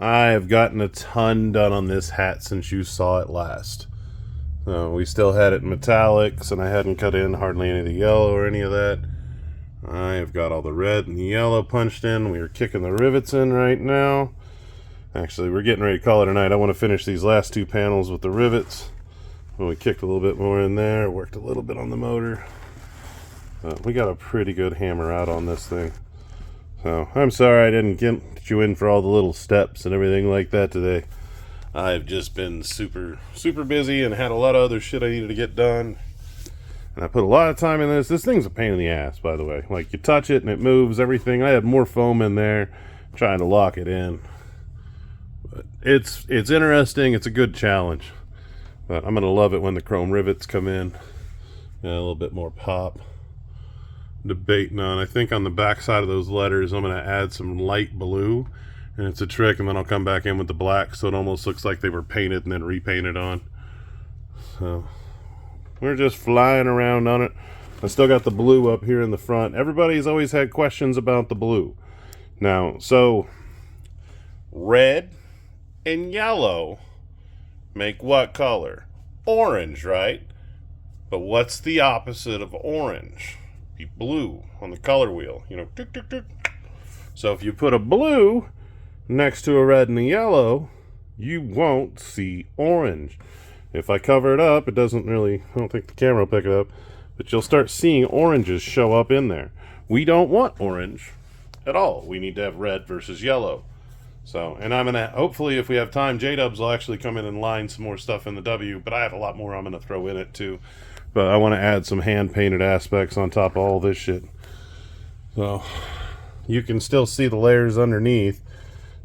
I have gotten a ton done on this hat since you saw it last. We still had it in metallics, and I hadn't cut in hardly any of the yellow or any of that. I have got all the red and the yellow punched in. We are kicking the rivets in right now. Actually, we're getting ready to call it a night. I want to finish these last two panels with the rivets. When we kicked a little bit more in there, worked a little bit on the motor. We got a pretty good hammer out on this thing. So, I'm sorry I didn't get you in for all the little steps and everything like that today. I've just been super busy and had a lot of other shit I needed to get done. And I put a lot of time in this. This thing's a pain in the ass, by the way. Like, you touch it and it moves everything. I had more foam in there trying to lock it in. But it's interesting. It's a good challenge. But I'm going to love it when the chrome rivets come in. Yeah, a little bit more pop. Debating on, I think on the back side of those letters I'm going to add some light blue, and it's a trick, and then I'll come back in with the black so it almost looks like they were painted and then repainted on. So we're just flying around on it. I still got the blue up here in the front. Everybody's always had questions about the blue. Now, so red and yellow make what color? Orange, right? But what's the opposite of orange? Blue on the color wheel, you know, tick, tick, tick. So if you put a blue next to a red and a yellow, you won't see orange. If I cover it up, it doesn't really, I don't think the camera will pick it up, but you'll start seeing oranges show up in there. We don't want orange at all. We need to have red versus yellow. So, and I'm gonna, hopefully if we have time, J-Dubs will actually come in and line some more stuff in the W, but I have a lot more I'm gonna throw in it too. But I want to add some hand-painted aspects on top of all this shit. So, you can still see the layers underneath.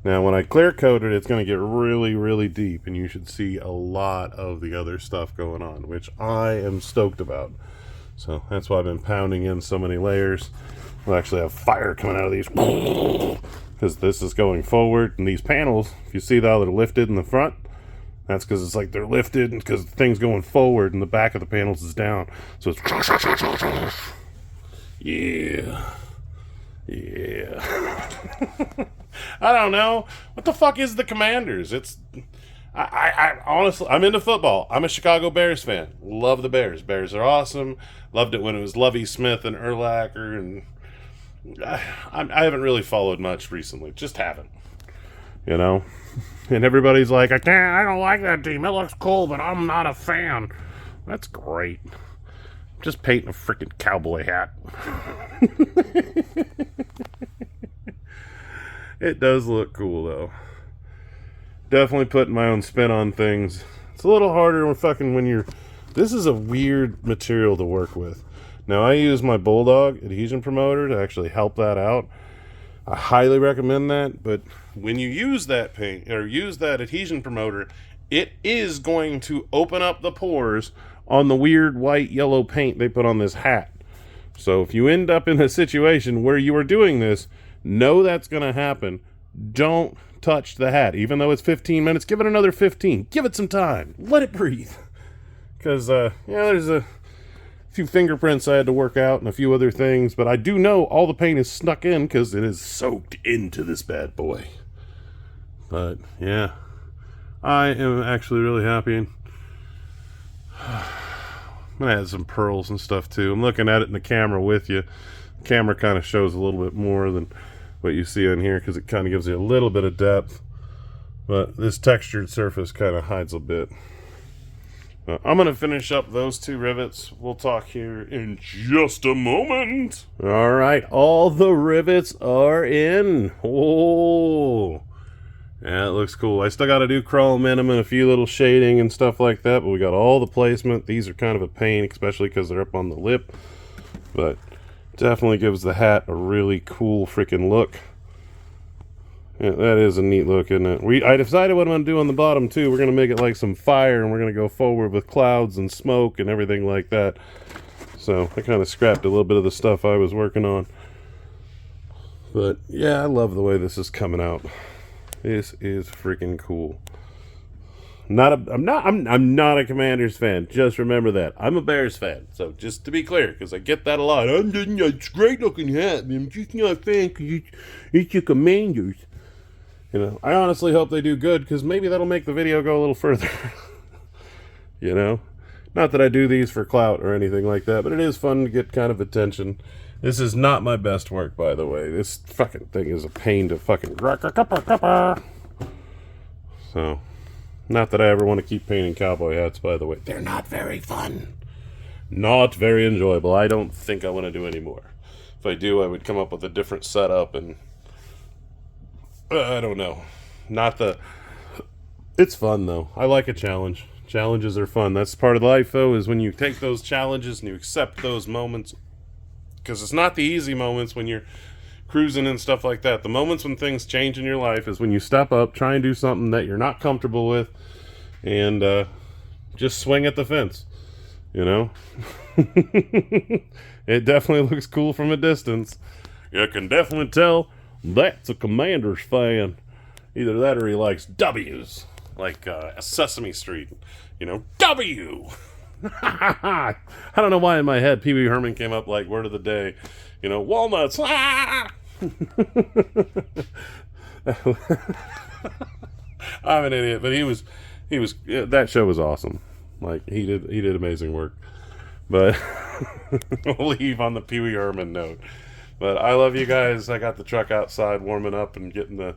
Now, when I clear coat it, it's going to get really deep, and you should see a lot of the other stuff going on, which I am stoked about. So, that's why I've been pounding in so many layers. We'll actually have fire coming out of these. Because this is going forward, and these panels, if you see how they're lifted in the front, that's because it's like they're lifted, and because the thing's going forward and the back of the panels is down. So it's yeah. I don't know. What the fuck is the Commanders? It's I honestly, I'm into football. I'm a Chicago Bears fan. Love the Bears. Bears are awesome. Loved it when it was Lovie Smith and Urlacher, and I haven't really followed much recently. Just haven't. You know? And everybody's like, I don't like that team. It looks cool, but I'm not a fan. That's great. I'm just painting a freaking cowboy hat. It does look cool, though. Definitely putting my own spin on things. It's a little harder when you're... This is a weird material to work with. Now, I use my Bulldog adhesion promoter to actually help that out. I highly recommend that, but when you use that paint or use that adhesion promoter, it is going to open up the pores on the weird white yellow paint they put on this hat. So if you end up in a situation where you are doing this, know that's going to happen. Don't touch the hat. Even though it's 15 minutes, give it another 15. Give it some time. Let it breathe. Because, there's a few fingerprints I had to work out and a few other things, but I do know all the paint is snuck in because it is soaked into this bad boy. But yeah, I am actually really happy. I'm gonna add some pearls and stuff too. I'm looking at it in the camera with you. The camera kind of shows a little bit more than what you see on here because it kind of gives you a little bit of depth, but this textured surface kind of hides a bit. I'm going to finish up those two rivets. We'll talk here in just a moment. All right, all the rivets are in. Oh, yeah, it looks cool. I still got to do chrome in them and a few little shading and stuff like that, but we got all the placement. These are kind of a pain, especially because they're up on the lip, but definitely gives the hat a really cool freaking look. Yeah, that is a neat look, isn't it? I decided what I'm going to do on the bottom, too. We're going to make it like some fire, and we're going to go forward with clouds and smoke and everything like that. So, I kind of scrapped a little bit of the stuff I was working on. But, yeah, I love the way this is coming out. This is freaking cool. I'm not a Commanders fan. Just remember that. I'm a Bears fan. So just to be clear, because I get that a lot. It's a great looking hat. I'm just not a fan because it's your Commanders. You know, I honestly hope they do good, because maybe that'll make the video go a little further. You know? Not that I do these for clout or anything like that, but it is fun to get kind of attention. This is not my best work, by the way. This fucking thing is a pain to fucking... So, not that I ever want to keep painting cowboy hats, by the way. They're not very fun. Not very enjoyable. I don't think I want to do any more. If I do, I would come up with a different setup, and... I don't know. Not the... It's fun, though. I like a challenge. Challenges are fun. That's part of life, though, is when you take those challenges and you accept those moments. Because it's not the easy moments when you're cruising and stuff like that. The moments when things change in your life is when you step up, try and do something that you're not comfortable with, and just swing at the fence. You know? It definitely looks cool from a distance. You can definitely tell that's a Commanders fan. Either that or he likes W's. Like Sesame Street. You know, W! I don't know why in my head Pee Wee Herman came up like word of the day. You know, walnuts. I'm an idiot, but he was that show was awesome. Like he did amazing work. But we'll leave on the Pee Wee Herman note. But I love you guys. I got the truck outside warming up and got a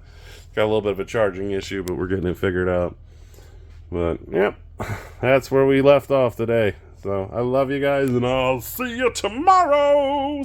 little bit of a charging issue, but we're getting it figured out. But yep, that's where we left off today. So I love you guys, and I'll see you tomorrow.